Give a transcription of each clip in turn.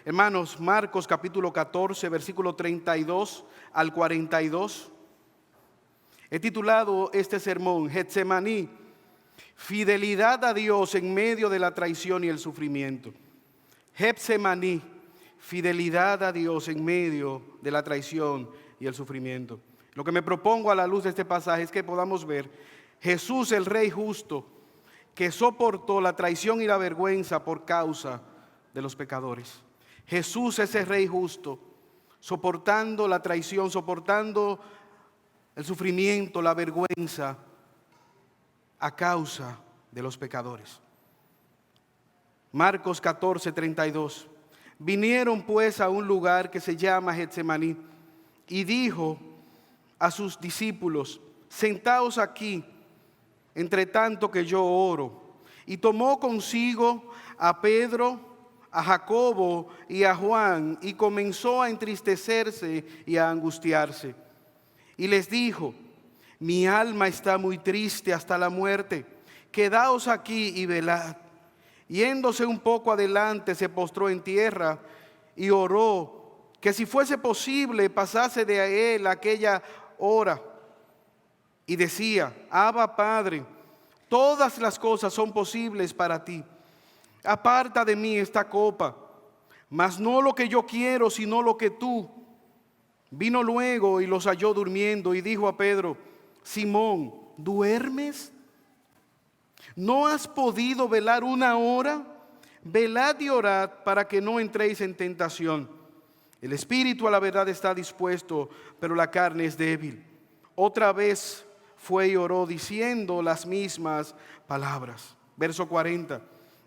Hermanos, Marcos capítulo 14, versículo 32 al 42. He titulado este sermón, Getsemaní, fidelidad a Dios en medio de la traición y el sufrimiento. Getsemaní, fidelidad a Dios en medio de la traición y el sufrimiento. Lo que me propongo a la luz de este pasaje es que podamos ver Jesús, el Rey justo, que soportó la traición y la vergüenza por causa de los pecadores. Jesús, ese Rey justo, soportando la traición, soportando el sufrimiento, la vergüenza a causa de los pecadores. Marcos 14, 32. Vinieron pues a un lugar que se llama Getsemaní y dijo a sus discípulos: sentaos aquí, entre tanto que yo oro. Y tomó consigo a Pedro, a Jacobo y a Juan, y comenzó a entristecerse y a angustiarse. Y les dijo: mi alma está muy triste hasta la muerte, quedaos aquí y velad. Yéndose un poco adelante, se postró en tierra y oró que si fuese posible pasase de él aquella hora. Y decía: Abba, Padre, todas las cosas son posibles para ti. Aparta de mí esta copa, mas no lo que yo quiero, sino lo que tú. Vino luego y los halló durmiendo y dijo a Pedro: Simón, ¿duermes? ¿No has podido velar una hora? Velad y orad para que no entréis en tentación. El espíritu a la verdad está dispuesto, pero la carne es débil. Otra vez fue y oró diciendo las mismas palabras. Verso 40.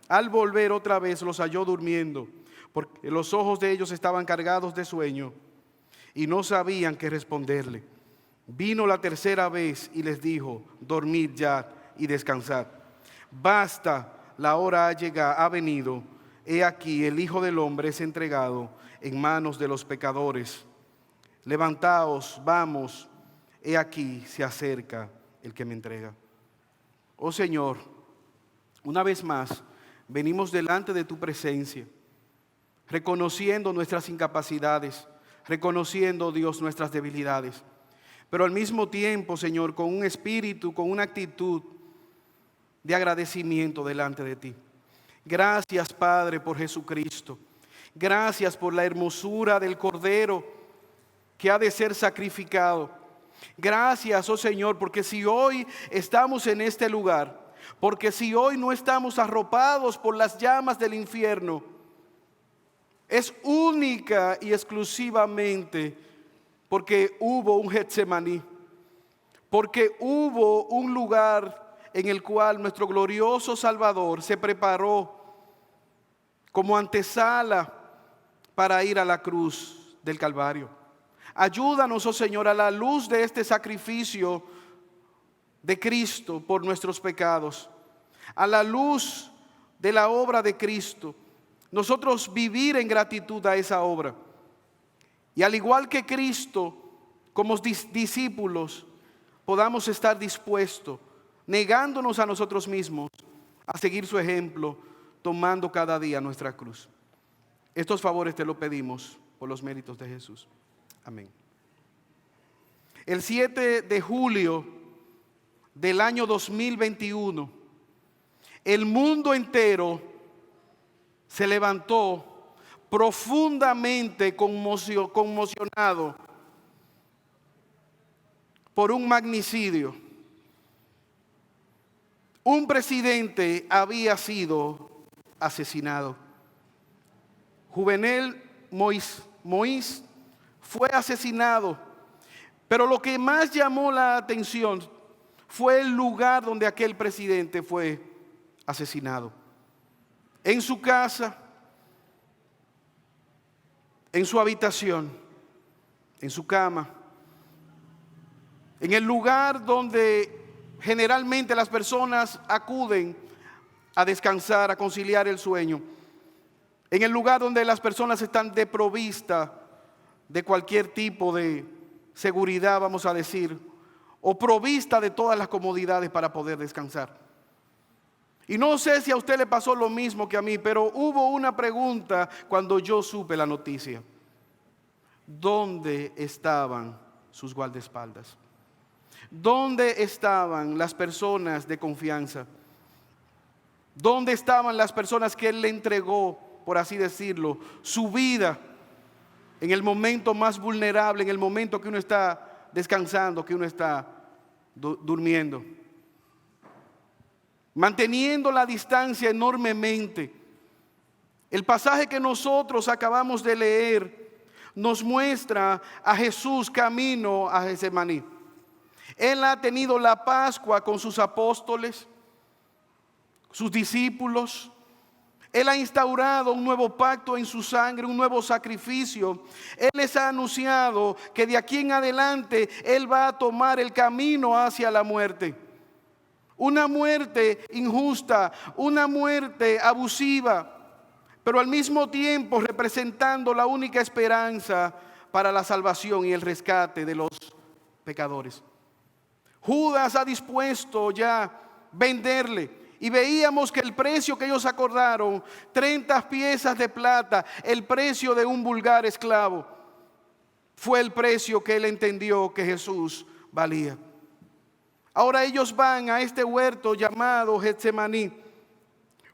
Al volver otra vez los halló durmiendo, porque los ojos de ellos estaban cargados de sueño y no sabían qué responderle. Vino la tercera vez y les dijo: dormid ya y descansad. Basta, la hora ha venido. He aquí, el Hijo del Hombre es entregado en manos de los pecadores. Levantaos, vamos, he aquí se acerca el que me entrega. Oh Señor, una vez más venimos delante de tu presencia, reconociendo nuestras incapacidades, reconociendo, Dios, nuestras debilidades, pero al mismo tiempo, Señor, con un espíritu, con una actitud de agradecimiento delante de ti. Gracias, Padre, por Jesucristo. Gracias por la hermosura del Cordero que ha de ser sacrificado. Gracias, oh Señor, porque si hoy estamos en este lugar, porque si hoy no estamos arropados por las llamas del infierno, es única y exclusivamente porque hubo un Getsemaní, porque hubo un lugar en el cual nuestro glorioso Salvador se preparó como antesala para ir a la cruz del Calvario. Ayúdanos, oh Señor, a la luz de este sacrificio de Cristo por nuestros pecados, a la luz de la obra de Cristo, nosotros vivir en gratitud a esa obra. Y al igual que Cristo, como discípulos, podamos estar dispuestos, negándonos a nosotros mismos, a seguir su ejemplo, tomando cada día nuestra cruz. Estos favores te lo pedimos por los méritos de Jesús. Amén. El 7 de julio del año 2021, el mundo entero se levantó profundamente conmocionado por un magnicidio. Un presidente había sido asesinado. Jovenel Moïse fue asesinado, pero lo que más llamó la atención fue el lugar donde aquel presidente fue asesinado. En su casa, en su habitación, en su cama, en el lugar donde generalmente las personas acuden a descansar, a conciliar el sueño, en el lugar donde las personas están desprovistas de cualquier tipo de seguridad, vamos a decir, o provista de todas las comodidades para poder descansar. Y no sé si a usted le pasó lo mismo que a mí, pero hubo una pregunta cuando yo supe la noticia. ¿Dónde estaban sus guardaespaldas? ¿Dónde estaban las personas de confianza? ¿Dónde estaban las personas que Él le entregó, por así decirlo, su vida en el momento más vulnerable, en el momento que uno está descansando, que uno está durmiendo? Manteniendo la distancia enormemente. El pasaje que nosotros acabamos de leer nos muestra a Jesús camino a Getsemaní. Él ha tenido la Pascua con sus apóstoles, sus discípulos. Él ha instaurado un nuevo pacto en su sangre, un nuevo sacrificio. Él les ha anunciado que de aquí en adelante Él va a tomar el camino hacia la muerte. Una muerte injusta, una muerte abusiva, pero al mismo tiempo representando la única esperanza para la salvación y el rescate de los pecadores. Judas ha dispuesto ya venderle. Y veíamos que el precio que ellos acordaron, 30 piezas de plata, el precio de un vulgar esclavo, fue el precio que él entendió que Jesús valía. Ahora ellos van a este huerto llamado Getsemaní,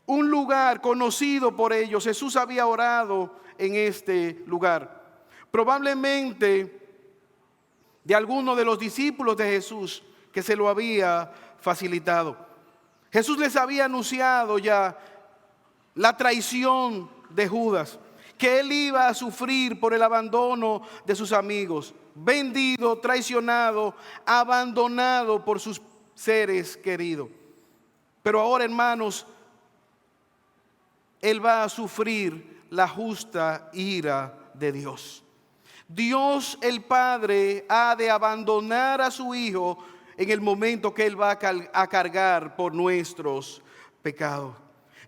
un lugar conocido por ellos. Jesús había orado en este lugar. Probablemente de alguno de los discípulos de Jesús que se lo había facilitado. Jesús les había anunciado ya la traición de Judas, que él iba a sufrir por el abandono de sus amigos, vendido, traicionado, abandonado por sus seres queridos. Pero ahora, hermanos, él va a sufrir la justa ira de Dios. Dios el Padre ha de abandonar a su Hijo en el momento que Él va a cargar por nuestros pecados.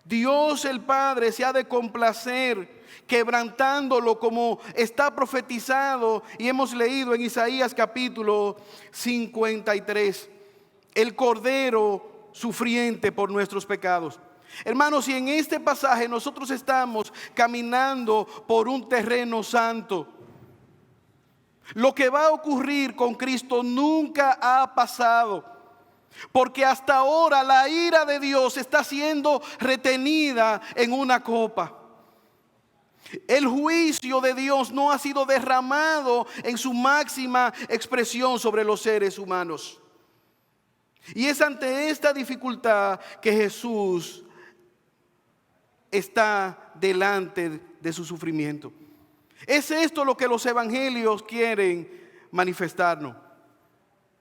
Dios el Padre se ha de complacer quebrantándolo, como está profetizado y hemos leído en Isaías capítulo 53. El Cordero sufriente por nuestros pecados. Hermanos, y en este pasaje nosotros estamos caminando por un terreno santo. Lo que va a ocurrir con Cristo nunca ha pasado, porque hasta ahora la ira de Dios está siendo retenida en una copa. El juicio de Dios no ha sido derramado en su máxima expresión sobre los seres humanos. Y es ante esta dificultad que Jesús está delante de su sufrimiento. Es esto lo que los evangelios quieren manifestarnos.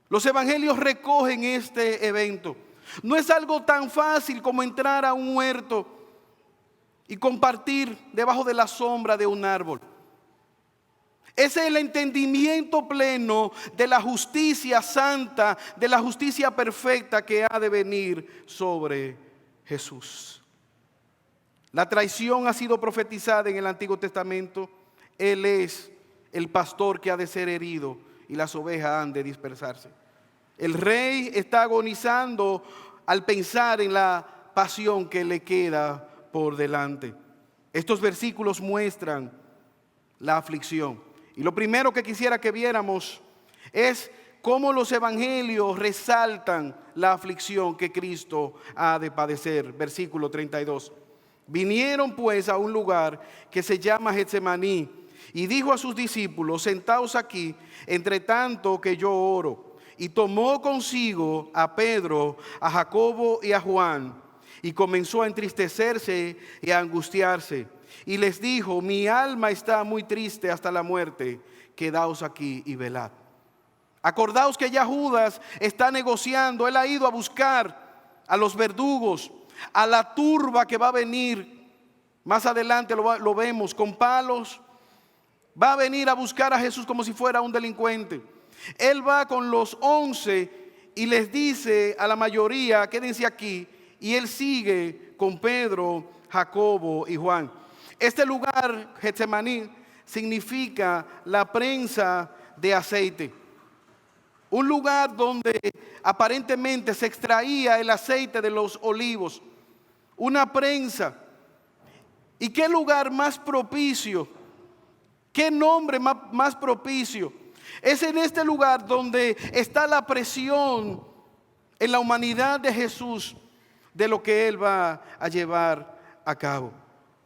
Los evangelios recogen este evento. No es algo tan fácil como entrar a un huerto y compartir debajo de la sombra de un árbol. Ese es el entendimiento pleno de la justicia santa, de la justicia perfecta que ha de venir sobre Jesús. La traición ha sido profetizada en el Antiguo Testamento. Él es el pastor que ha de ser herido y las ovejas han de dispersarse. El rey está agonizando al pensar en la pasión que le queda por delante. Estos versículos muestran la aflicción. Y lo primero que quisiera que viéramos es cómo los evangelios resaltan la aflicción que Cristo ha de padecer. Versículo 32. Vinieron pues a un lugar que se llama Getsemaní y dijo a sus discípulos: sentaos aquí, entre tanto que yo oro. Y tomó consigo a Pedro, a Jacobo y a Juan, y comenzó a entristecerse y a angustiarse. Y les dijo: mi alma está muy triste hasta la muerte, quedaos aquí y velad. Acordaos que ya Judas está negociando. Él ha ido a buscar a los verdugos, a la turba que va a venir. Más adelante lo vemos con palos. Va a venir a buscar a Jesús como si fuera un delincuente. Él va con los 11 y les dice a la mayoría: quédense aquí. Y él sigue con Pedro, Jacobo y Juan. Este lugar, Getsemaní, significa la prensa de aceite. Un lugar donde aparentemente se extraía el aceite de los olivos. una prensa. ¿Y qué lugar más propicio? ¿Qué nombre más propicio? Es en este lugar donde está la presión en la humanidad de Jesús de lo que Él va a llevar a cabo.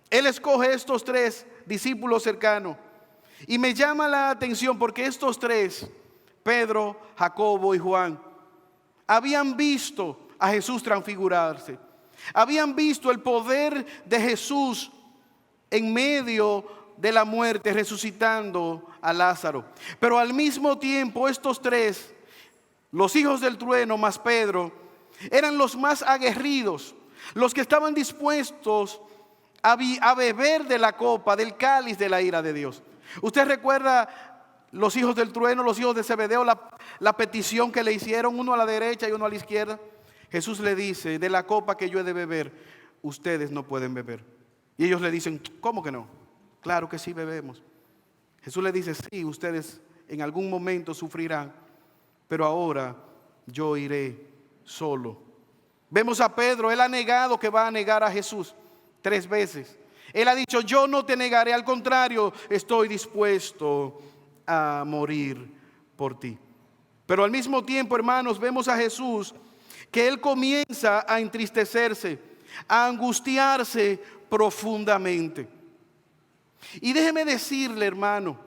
Él escoge estos tres discípulos cercanos y me llama la atención porque estos tres, Pedro, Jacobo y Juan, habían visto a Jesús transfigurarse. Habían visto el poder de Jesús en medio de la muerte, resucitando a Lázaro. Pero al mismo tiempo estos tres, los hijos del trueno más Pedro, eran los más aguerridos, los que estaban dispuestos a beber de la copa, del cáliz de la ira de Dios. ¿Usted recuerda los hijos del trueno, los hijos de Zebedeo, la petición que le hicieron, uno a la derecha y uno a la izquierda? Jesús le dice, de la copa que yo he de beber, ustedes no pueden beber. Y ellos le dicen, ¿cómo que no? Claro que sí bebemos. Jesús le dice, sí, ustedes en algún momento sufrirán, pero ahora yo iré solo. Vemos a Pedro, él ha negado que va a negar a Jesús 3 veces. Él ha dicho, yo no te negaré, al contrario, estoy dispuesto a morir por ti. Pero al mismo tiempo, hermanos, vemos a Jesús que él comienza a entristecerse, a angustiarse profundamente. Y déjeme decirle, hermano,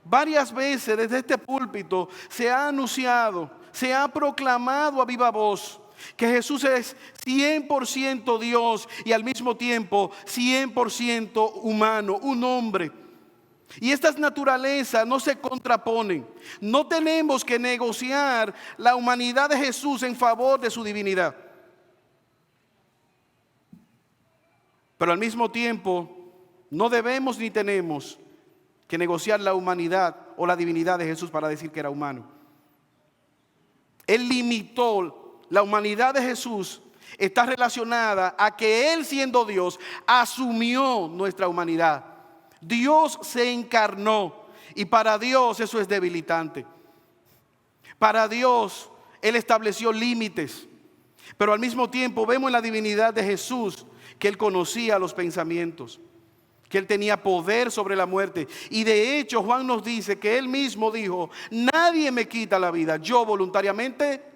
varias veces desde este púlpito se ha anunciado, se ha proclamado a viva voz que Jesús es 100% Dios y al mismo tiempo 100% humano, un hombre. Y estas naturalezas no se contraponen. No tenemos que negociar la humanidad de Jesús en favor de su divinidad. Pero al mismo tiempo no debemos ni tenemos que negociar la humanidad o la divinidad de Jesús para decir que era humano. Él limitó la humanidad de Jesús, está relacionada a que Él, siendo Dios, asumió nuestra humanidad. Dios se encarnó y para Dios eso es debilitante. Para Dios Él estableció límites, pero al mismo tiempo vemos en la divinidad de Jesús que Él conocía los pensamientos, que Él tenía poder sobre la muerte. Y de hecho Juan nos dice que Él mismo dijo, nadie me quita la vida, yo voluntariamente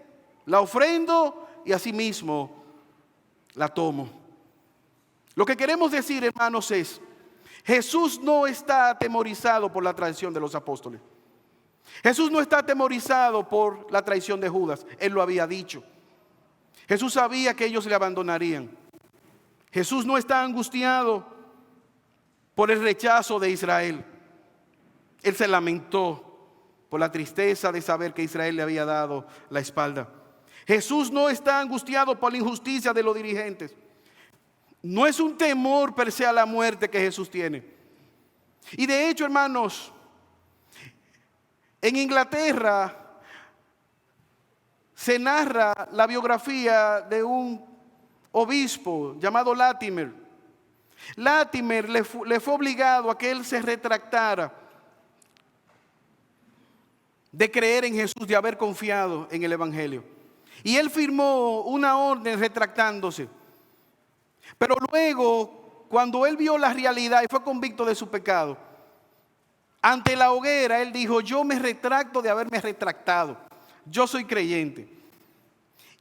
la ofrendo y asimismo la tomo. Lo que queremos decir, hermanos, es Jesús no está atemorizado por la traición de los apóstoles. Jesús no está atemorizado por la traición de Judas. Él lo había dicho. Jesús sabía que ellos le abandonarían. Jesús no está angustiado por el rechazo de Israel. Él se lamentó por la tristeza de saber que Israel le había dado la espalda. Jesús no está angustiado por la injusticia de los dirigentes. No es un temor per se a la muerte que Jesús tiene. Y de hecho, hermanos, en Inglaterra se narra la biografía de un obispo llamado Latimer. Latimer le fue obligado a que él se retractara de creer en Jesús, de haber confiado en el Evangelio. Y él firmó una orden retractándose. Pero luego, cuando él vio la realidad y fue convicto de su pecado, ante la hoguera, él dijo, yo me retracto de haberme retractado. Yo soy creyente.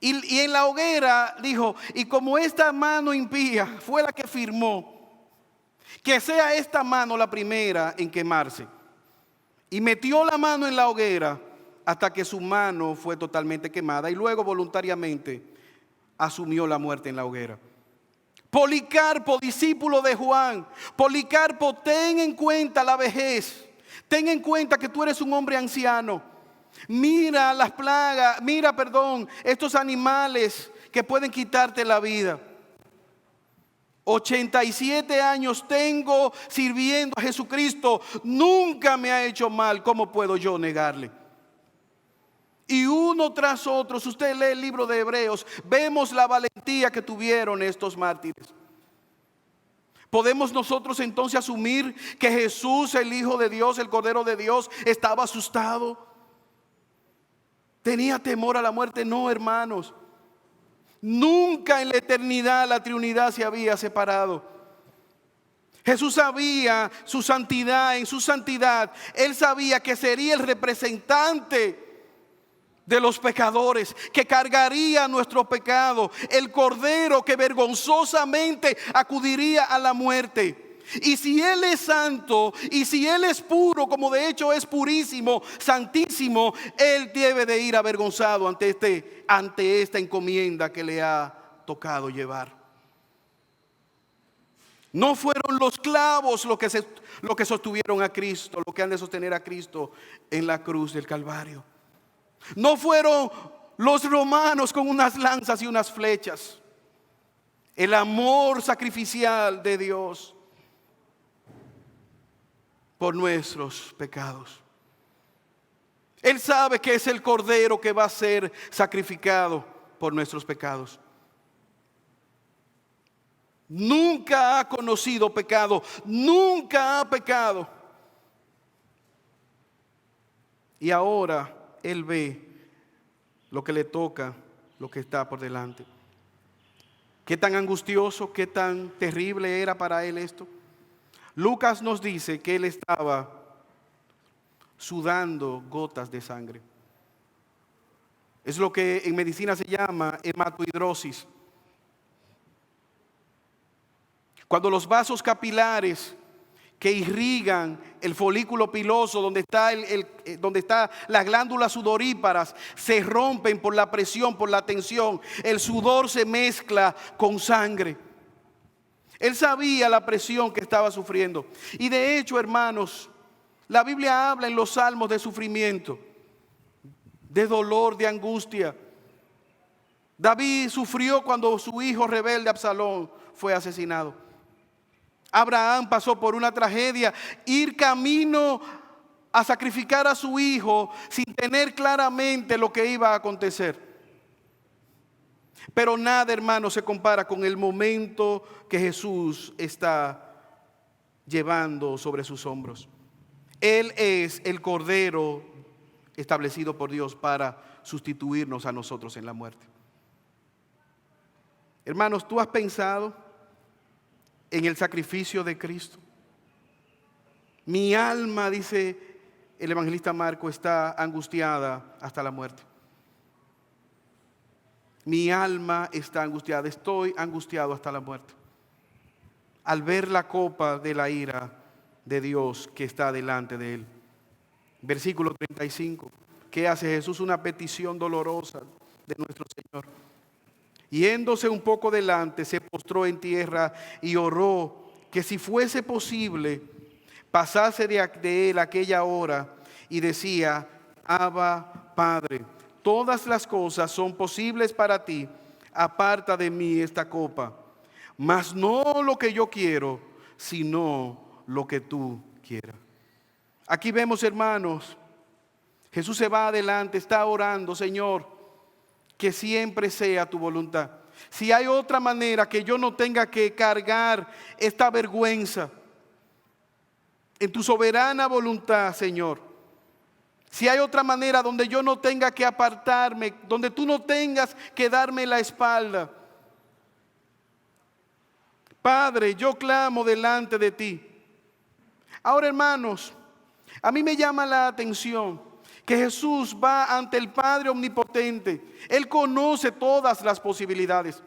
Y en la hoguera dijo, y como esta mano impía fue la que firmó, que sea esta mano la primera en quemarse. Y metió la mano en la hoguera hasta que su mano fue totalmente quemada. Y luego voluntariamente asumió la muerte en la hoguera. Policarpo, discípulo de Juan. Policarpo, ten en cuenta la vejez. Ten en cuenta que tú eres un hombre anciano. Mira las plagas, estos animales que pueden quitarte la vida. 87 años tengo sirviendo a Jesucristo. Nunca me ha hecho mal. ¿Cómo puedo yo negarle? Y uno tras otro, si usted lee el libro de Hebreos, vemos la valentía que tuvieron estos mártires. ¿Podemos nosotros entonces asumir que Jesús, el Hijo de Dios, el Cordero de Dios, estaba asustado? ¿Tenía temor a la muerte? No, hermanos. Nunca en la eternidad la Trinidad se había separado. Jesús sabía su santidad. En su santidad Él sabía que sería el representante de los pecadores, que cargaría nuestro pecado, el cordero que vergonzosamente acudiría a la muerte. Y si Él es santo, y si Él es puro, como de hecho es purísimo, santísimo, Él debe de ir avergonzado ante esta encomienda que le ha tocado llevar. No fueron los clavos lo que sostuvieron a Cristo, lo que han de sostener a Cristo en la cruz del Calvario. No fueron los romanos con unas lanzas y unas flechas. El amor sacrificial de Dios por nuestros pecados. Él sabe que es el cordero que va a ser sacrificado por nuestros pecados. Nunca ha conocido pecado, nunca ha pecado. Y ahora Él ve lo que le toca, lo que está por delante. Qué tan angustioso, qué tan terrible era para Él esto. Lucas nos dice que Él estaba sudando gotas de sangre. Es lo que en medicina se llama hematohidrosis. Cuando los vasos capilares que irrigan el folículo piloso, donde está las glándulas sudoríparas, se rompen por la presión, por la tensión, el sudor se mezcla con sangre. Él sabía la presión que estaba sufriendo. Y de hecho, hermanos, la Biblia habla en los salmos de sufrimiento, de dolor, de angustia. David sufrió cuando su hijo rebelde Absalón fue asesinado. Abraham pasó por una tragedia, ir camino a sacrificar a su hijo sin tener claramente lo que iba a acontecer. Pero nada, hermano, se compara con el momento que Jesús está llevando sobre sus hombros. Él es el cordero establecido por Dios para sustituirnos a nosotros en la muerte. Hermanos, ¿tú has pensado en el sacrificio de Cristo? Mi alma, dice el evangelista Marco, está angustiada hasta la muerte. Mi alma está angustiada, estoy angustiado hasta la muerte. Al ver la copa de la ira de Dios que está delante de él. Versículo 35. ¿Qué hace Jesús? Una petición dolorosa de nuestro Señor. Yéndose un poco delante, se postró en tierra y oró que si fuese posible, pasase de él aquella hora, y decía: Abba, Padre, todas las cosas son posibles para ti, aparta de mí esta copa, mas no lo que yo quiero, sino lo que tú quieras. Aquí vemos, hermanos, Jesús se va adelante, está orando: Señor, que siempre sea tu voluntad. Si hay otra manera que yo no tenga que cargar esta vergüenza, en tu soberana voluntad, Señor. Si hay otra manera donde yo no tenga que apartarme, donde tú no tengas que darme la espalda, Padre, yo clamo delante de ti. Ahora, hermanos, a mí me llama la atención que Jesús va ante el Padre Omnipotente. Él conoce todas las posibilidades.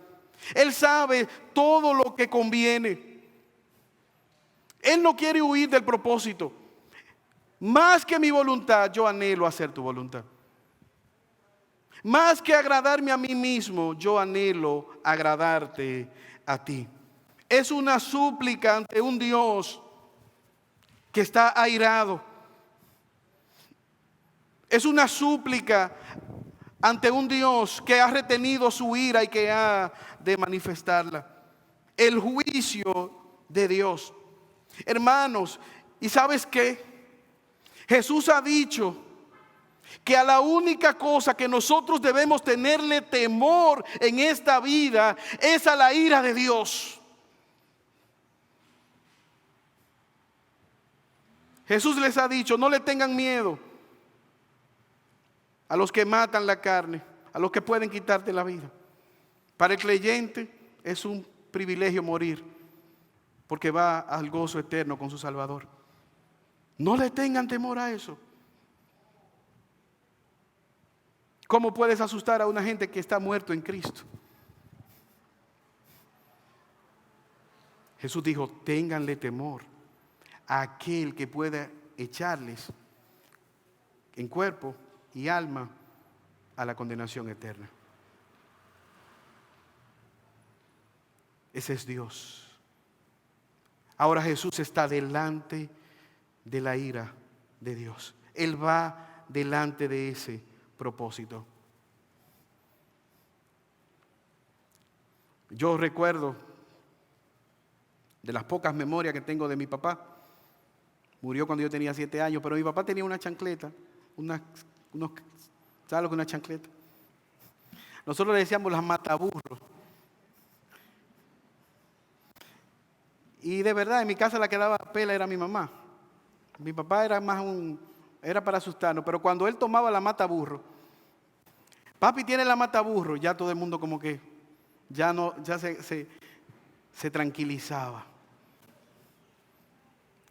Él sabe todo lo que conviene. Él no quiere huir del propósito. Más que mi voluntad, yo anhelo hacer tu voluntad. Más que agradarme a mí mismo, yo anhelo agradarte a ti. Es una súplica ante un Dios que está airado. Es una súplica ante un Dios que ha retenido su ira y que ha de manifestarla. El juicio de Dios. Hermanos, ¿y sabes qué? Jesús ha dicho que a la única cosa que nosotros debemos tenerle temor en esta vida es a la ira de Dios. Jesús les ha dicho: no le tengan miedo a los que matan la carne, a los que pueden quitarte la vida. Para el creyente es un privilegio morir, porque va al gozo eterno con su Salvador. No le tengan temor a eso. ¿Cómo puedes asustar a una gente que está muerto en Cristo? Jesús dijo, ténganle temor a aquel que pueda echarles en cuerpo y alma a la condenación eterna. Ese es Dios. Ahora Jesús está delante de la ira de Dios. Él va delante de ese propósito. Yo recuerdo de las pocas memorias que tengo de mi papá. Murió cuando yo tenía 7 años, pero mi papá tenía una chancleta, ¿sabes lo que es una chancleta? Nosotros le decíamos las mataburros. Y de verdad, en mi casa la que daba pela era mi mamá. Mi papá era era para asustarnos, pero cuando él tomaba la mataburro, papi tiene la mataburro, ya todo el mundo como que ya se tranquilizaba.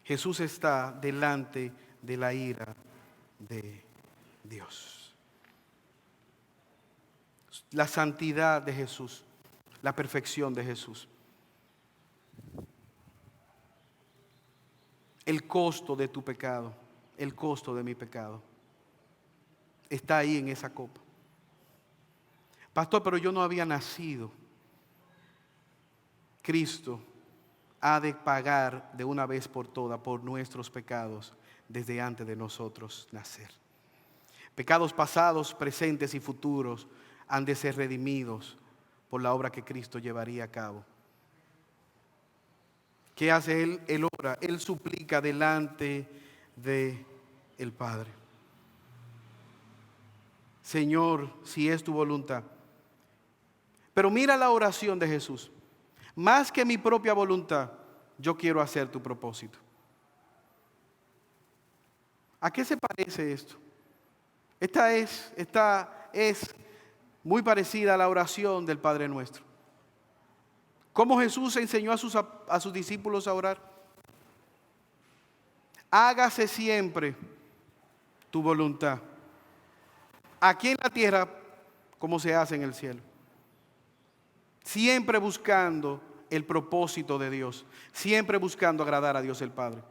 Jesús está delante de la ira de Dios. La santidad de Jesús, la perfección de Jesús. El costo de tu pecado, el costo de mi pecado, está ahí en esa copa. Pastor, pero yo no había nacido. Cristo ha de pagar de una vez por todas por nuestros pecados desde antes de nosotros nacer. Pecados pasados, presentes y futuros han de ser redimidos por la obra que Cristo llevaría a cabo. ¿Qué hace Él? Él ora, Él suplica delante del Padre. Señor, si es tu voluntad. Pero mira la oración de Jesús. Más que mi propia voluntad, yo quiero hacer tu propósito. ¿A qué se parece esto? Esta es muy parecida a la oración del Padre Nuestro. ¿Cómo Jesús enseñó a sus discípulos a orar? Hágase siempre tu voluntad, aquí en la tierra como se hace en el cielo. Siempre buscando el propósito de Dios, siempre buscando agradar a Dios el Padre.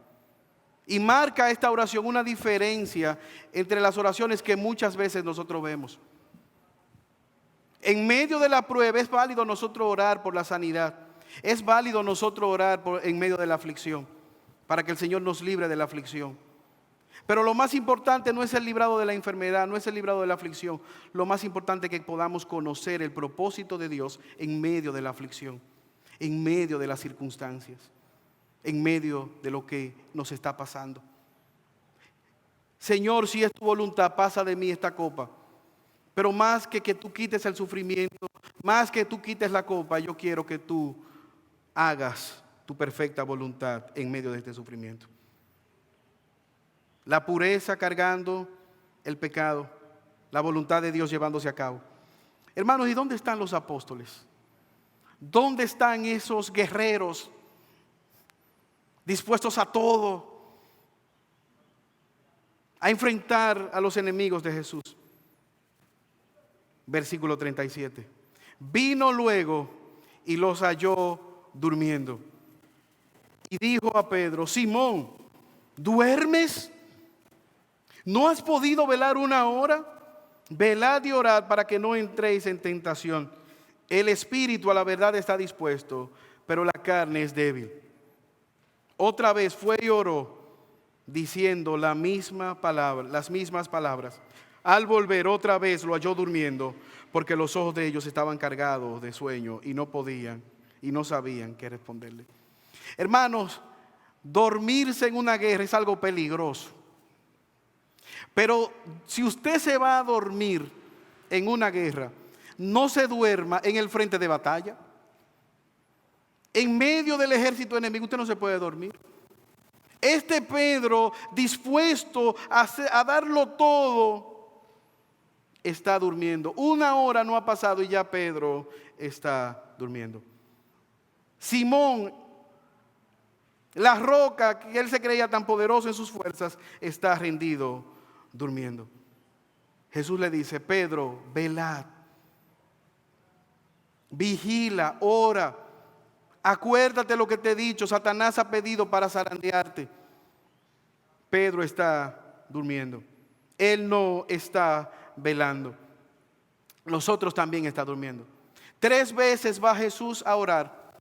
Y marca esta oración una diferencia entre las oraciones que muchas veces nosotros vemos. En medio de la prueba es válido nosotros orar por la sanidad. Es válido nosotros orar en medio de la aflicción, para que el Señor nos libre de la aflicción. Pero lo más importante no es el librado de la enfermedad, no es el librado de la aflicción. Lo más importante es que podamos conocer el propósito de Dios en medio de la aflicción, en medio de las circunstancias, en medio de lo que nos está pasando. Señor, si es tu voluntad, pasa de mí esta copa. Pero más que tú quites el sufrimiento, más que tú quites la copa, yo quiero que tú hagas tu perfecta voluntad en medio de este sufrimiento. La pureza cargando el pecado, la voluntad de Dios llevándose a cabo. Hermanos, ¿y dónde están los apóstoles? ¿Dónde están esos guerreros dispuestos a todo, a enfrentar a los enemigos de Jesús? Versículo 37. Vino luego y los halló durmiendo. Y dijo a Pedro: Simón, ¿duermes? ¿No has podido velar una hora? Velad y orad para que no entréis en tentación. El espíritu a la verdad está dispuesto, pero la carne es débil. Otra vez fue y oró, diciendo las mismas palabras. Al volver otra vez lo halló durmiendo, porque los ojos de ellos estaban cargados de sueño y no podían y no sabían qué responderle. Hermanos, dormirse en una guerra es algo peligroso. Pero si usted se va a dormir en una guerra, no se duerma en el frente de batalla. En medio del ejército enemigo usted no se puede dormir. Este Pedro, dispuesto a darlo todo está durmiendo. 1 hora no ha pasado y ya Pedro está durmiendo. Simón, la roca que él se creía tan poderoso en sus fuerzas, está rendido, durmiendo. Jesús le dice: Pedro, velad, vigila, ora, acuérdate lo que te he dicho. Satanás ha pedido para zarandearte. Pedro está durmiendo. Él no está velando. Nosotros también está durmiendo. 3 veces va Jesús a orar.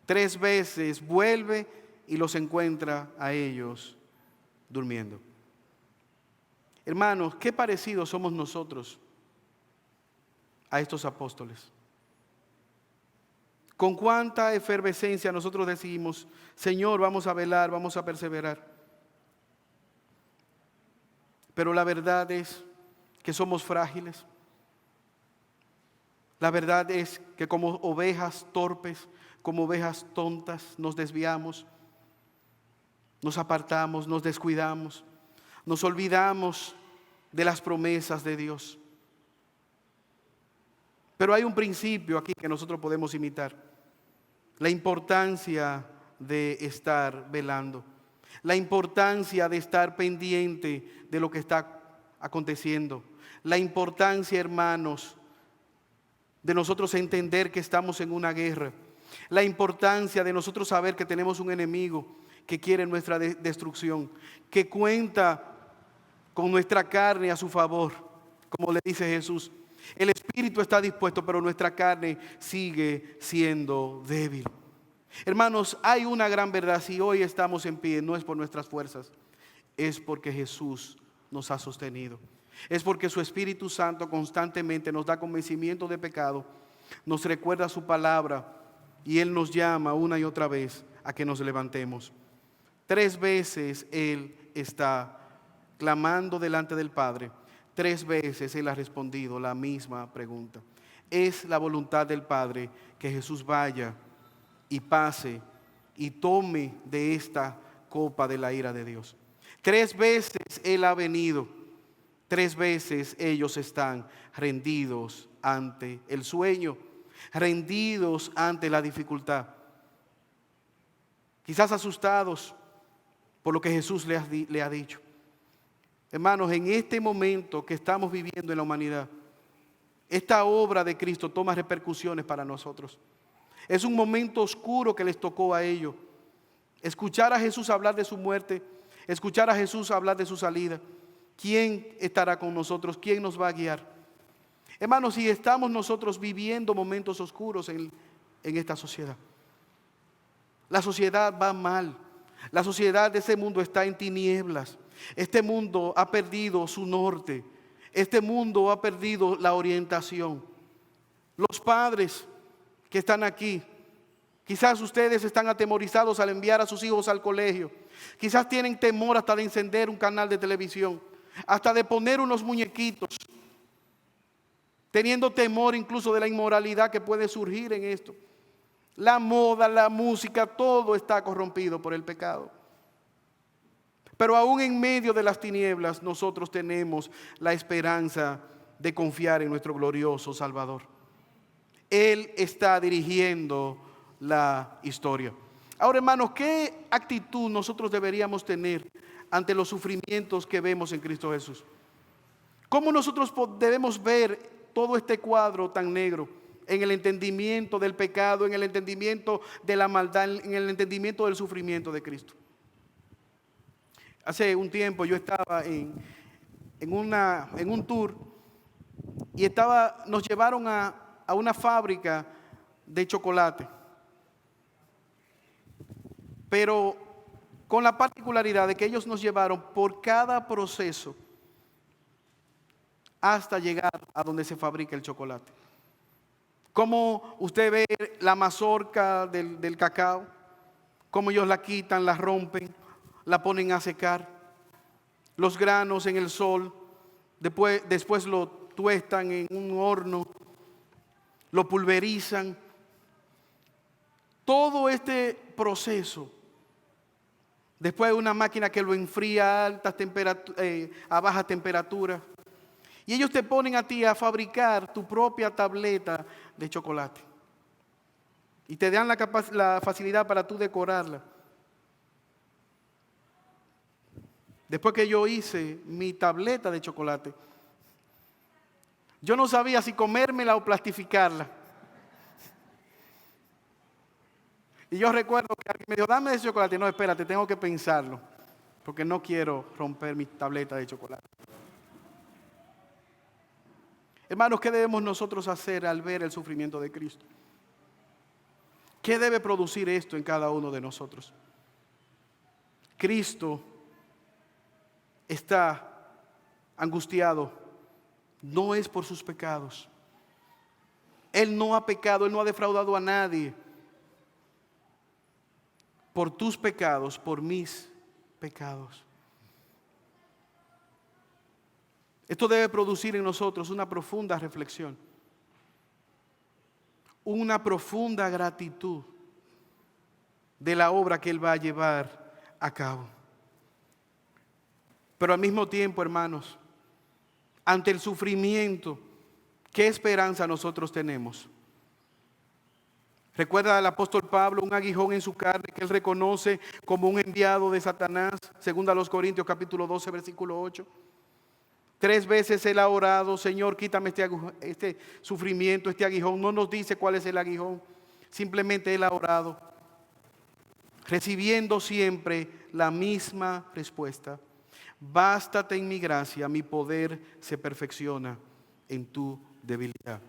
3 veces vuelve y los encuentra a ellos durmiendo. Hermanos, qué parecidos somos nosotros a estos apóstoles. Con cuánta efervescencia nosotros decimos: Señor, vamos a velar, vamos a perseverar. Pero la verdad es que somos frágiles. La verdad es que como ovejas torpes, como ovejas tontas, nos desviamos, nos apartamos, nos descuidamos, nos olvidamos de las promesas de Dios. Pero hay un principio aquí que nosotros podemos imitar: la importancia de estar velando, la importancia de estar pendiente de lo que está aconteciendo, la importancia, hermanos, de nosotros entender que estamos en una guerra, la importancia de nosotros saber que tenemos un enemigo que quiere nuestra destrucción, que cuenta con nuestra carne a su favor, como le dice Jesús. El espíritu está dispuesto, pero nuestra carne sigue siendo débil. Hermanos, hay una gran verdad: si hoy estamos en pie, no es por nuestras fuerzas, es porque Jesús nos ha sostenido. Es porque su Espíritu Santo constantemente nos da convencimiento de pecado, nos recuerda su palabra y Él nos llama una y otra vez a que nos levantemos. 3 veces Él está clamando delante del Padre. 3 veces Él ha respondido la misma pregunta. Es la voluntad del Padre que Jesús vaya y pase y tome de esta copa de la ira de Dios. 3 veces Él ha venido. 3 veces ellos están rendidos ante el sueño, rendidos ante la dificultad. Quizás asustados por lo que Jesús le ha dicho. Hermanos, en este momento que estamos viviendo en la humanidad, esta obra de Cristo toma repercusiones para nosotros. Es un momento oscuro que les tocó a ellos. Escuchar a Jesús hablar de su muerte, escuchar a Jesús hablar de su salida. ¿Quién estará con nosotros? ¿Quién nos va a guiar? Hermanos, si estamos nosotros viviendo momentos oscuros en esta sociedad. La sociedad va mal. La sociedad de ese mundo está en tinieblas. Este mundo ha perdido su norte. Este mundo ha perdido la orientación. Los padres que están aquí, quizás ustedes están atemorizados al enviar a sus hijos al colegio. Quizás tienen temor hasta de encender un canal de televisión, hasta de poner unos muñequitos, teniendo temor incluso de la inmoralidad que puede surgir en esto. La moda, la música, todo está corrompido por el pecado. Pero aún en medio de las tinieblas, nosotros tenemos la esperanza de confiar en nuestro glorioso Salvador. Él está dirigiendo la historia. Ahora, hermanos, ¿qué actitud nosotros deberíamos tener ante los sufrimientos que vemos en Cristo Jesús? ¿Cómo nosotros debemos ver todo este cuadro tan negro en el entendimiento del pecado, en el entendimiento de la maldad, en el entendimiento del sufrimiento de Cristo? Hace un tiempo yo estaba en un tour y nos llevaron a una fábrica de chocolate, pero con la particularidad de que ellos nos llevaron por cada proceso hasta llegar a donde se fabrica el chocolate. Como usted ve la mazorca del cacao, cómo ellos la quitan, la rompen, la ponen a secar, los granos en el sol, después lo tuestan en un horno, lo pulverizan. Todo este proceso, después hay una máquina que lo enfría a baja temperatura, Y ellos te ponen a ti a fabricar tu propia tableta de chocolate. Y te dan la facilidad para tú decorarla. Después que yo hice mi tableta de chocolate, yo no sabía si comérmela o plastificarla. Y yo recuerdo que alguien me dijo, dame ese chocolate. No, espérate, tengo que pensarlo, porque no quiero romper mi tableta de chocolate. Hermanos, ¿qué debemos nosotros hacer al ver el sufrimiento de Cristo? ¿Qué debe producir esto en cada uno de nosotros? Cristo está angustiado, no es por sus pecados. Él no ha pecado, Él no ha defraudado a nadie. Por tus pecados, por mis pecados. Esto debe producir en nosotros una profunda reflexión, una profunda gratitud de la obra que Él va a llevar a cabo. Pero al mismo tiempo, hermanos, ante el sufrimiento, ¿qué esperanza nosotros tenemos? Recuerda al apóstol Pablo, un aguijón en su carne que él reconoce como un enviado de Satanás, según a los Corintios capítulo 12, versículo 8. 3 veces él ha orado, Señor, quítame este sufrimiento, este aguijón. No nos dice cuál es el aguijón, simplemente él ha orado, recibiendo siempre la misma respuesta: bástate en mi gracia, mi poder se perfecciona en tu debilidad.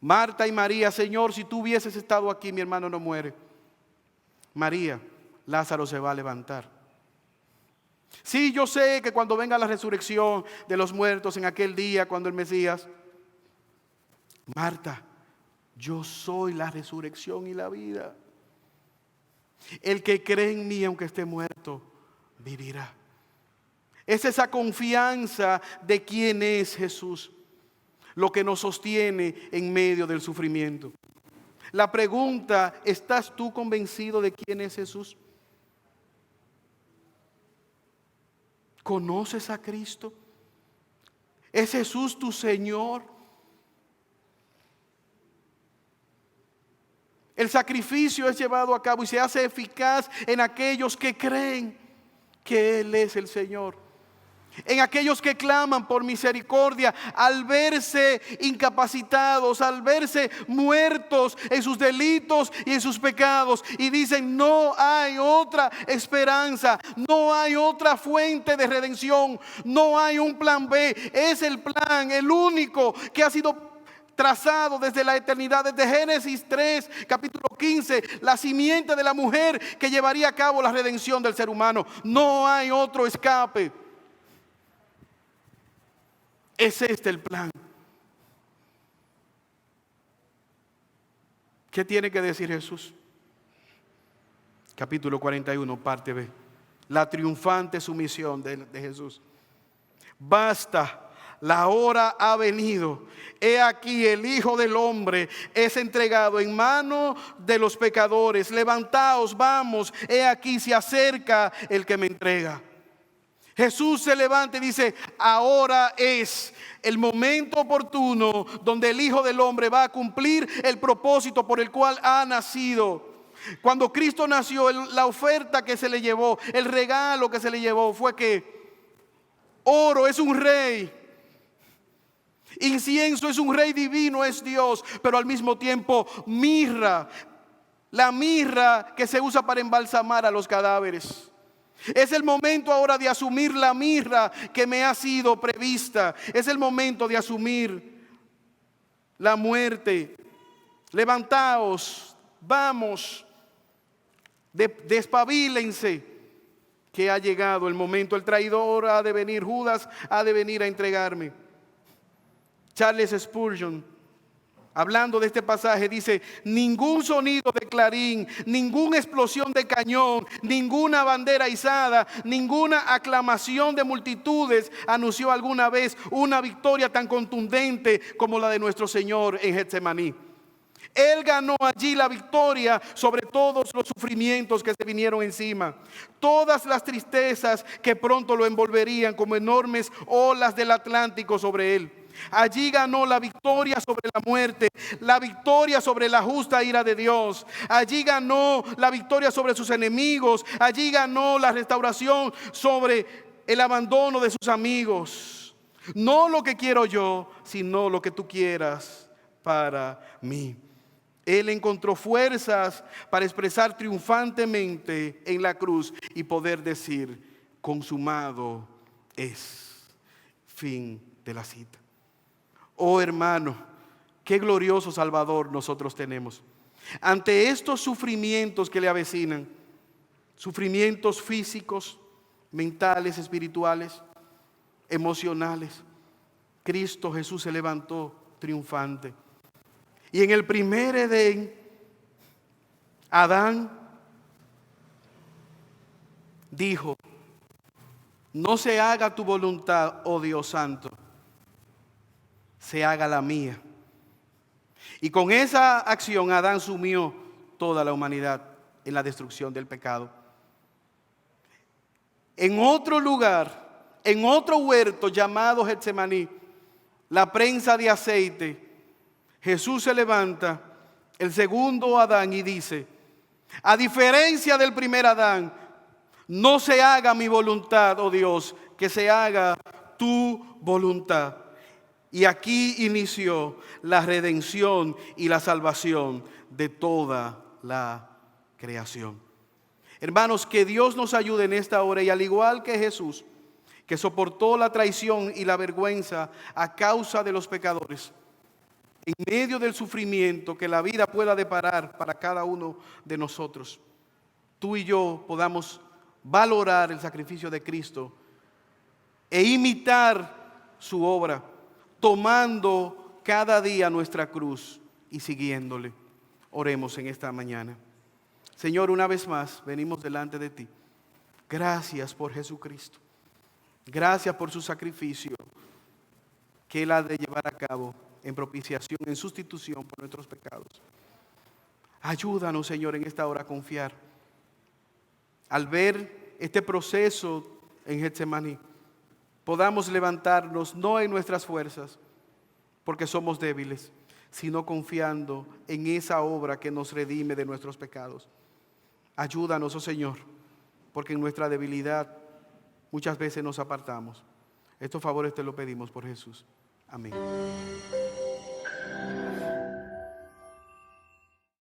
Marta y María, Señor, si tú hubieses estado aquí, mi hermano no muere. María, Lázaro se va a levantar. Sí, yo sé que cuando venga la resurrección de los muertos en aquel día, cuando el Mesías, Marta, yo soy la resurrección y la vida. El que cree en mí, aunque esté muerto, vivirá. Es esa confianza de quién es Jesús lo que nos sostiene en medio del sufrimiento. La pregunta, ¿estás tú convencido de quién es Jesús? ¿Conoces a Cristo? ¿Es Jesús tu Señor? El sacrificio es llevado a cabo y se hace eficaz en aquellos que creen que Él es el Señor. En aquellos que claman por misericordia al verse incapacitados, al verse muertos en sus delitos y en sus pecados, y dicen: no hay otra esperanza, no hay otra fuente de redención, no hay un plan B. Es el plan, el único que ha sido trazado desde la eternidad, desde Génesis 3, capítulo 15, la simiente de la mujer que llevaría a cabo la redención del ser humano. No hay otro escape. Es este el plan. ¿Qué tiene que decir Jesús? Capítulo 41, parte B. La triunfante sumisión de Jesús. Basta, la hora ha venido. He aquí el Hijo del Hombre es entregado en mano de los pecadores. Levantaos, vamos, he aquí se acerca el que me entrega. Jesús se levanta y dice: ahora es el momento oportuno donde el Hijo del Hombre va a cumplir el propósito por el cual ha nacido. Cuando Cristo nació, la oferta que se le llevó, el regalo que se le llevó fue que oro es un rey, incienso es un rey divino, es Dios, pero al mismo tiempo mirra, la mirra que se usa para embalsamar a los cadáveres. Es el momento ahora de asumir la mirra que me ha sido prevista. Es el momento de asumir la muerte. Levantaos, vamos, despabilense, que ha llegado el momento. El traidor ha de venir, Judas ha de venir a entregarme. Charles Spurgeon, hablando de este pasaje, dice: ningún sonido de clarín, ninguna explosión de cañón, ninguna bandera izada, ninguna aclamación de multitudes anunció alguna vez una victoria tan contundente como la de nuestro Señor en Getsemaní. Él ganó allí la victoria sobre todos los sufrimientos que se vinieron encima, todas las tristezas que pronto lo envolverían como enormes olas del Atlántico sobre él. Allí ganó la victoria sobre la muerte, la victoria sobre la justa ira de Dios. Allí ganó la victoria sobre sus enemigos. Allí ganó la restauración sobre el abandono de sus amigos. No lo que quiero yo, sino lo que tú quieras para mí. Él encontró fuerzas para expresar triunfantemente en la cruz y poder decir: consumado es. Fin de la cita. Oh hermano, qué glorioso Salvador nosotros tenemos. Ante estos sufrimientos que le avecinan, sufrimientos físicos, mentales, espirituales, emocionales, Cristo Jesús se levantó triunfante. Y en el primer Edén, Adán dijo: no se haga tu voluntad, oh Dios santo, se haga la mía. Y con esa acción Adán sumió toda la humanidad en la destrucción del pecado. En otro lugar, en otro huerto llamado Getsemaní, la prensa de aceite, Jesús se levanta, el segundo Adán, y dice: a diferencia del primer Adán, no se haga mi voluntad, oh Dios, que se haga tu voluntad. Y aquí inició la redención y la salvación de toda la creación. Hermanos, que Dios nos ayude en esta hora, y al igual que Jesús, que soportó la traición y la vergüenza a causa de los pecadores, en medio del sufrimiento que la vida pueda deparar para cada uno de nosotros, tú y yo podamos valorar el sacrificio de Cristo e imitar su obra, tomando cada día nuestra cruz y siguiéndole. Oremos en esta mañana. Señor, una vez más venimos delante de ti. Gracias por Jesucristo. Gracias por su sacrificio que Él ha de llevar a cabo en propiciación, en sustitución por nuestros pecados. Ayúdanos, Señor, en esta hora a confiar. Al ver este proceso en Getsemaní, podamos levantarnos no en nuestras fuerzas, porque somos débiles, sino confiando en esa obra que nos redime de nuestros pecados. Ayúdanos, oh Señor, porque en nuestra debilidad muchas veces nos apartamos. Estos favores te lo pedimos por Jesús. Amén.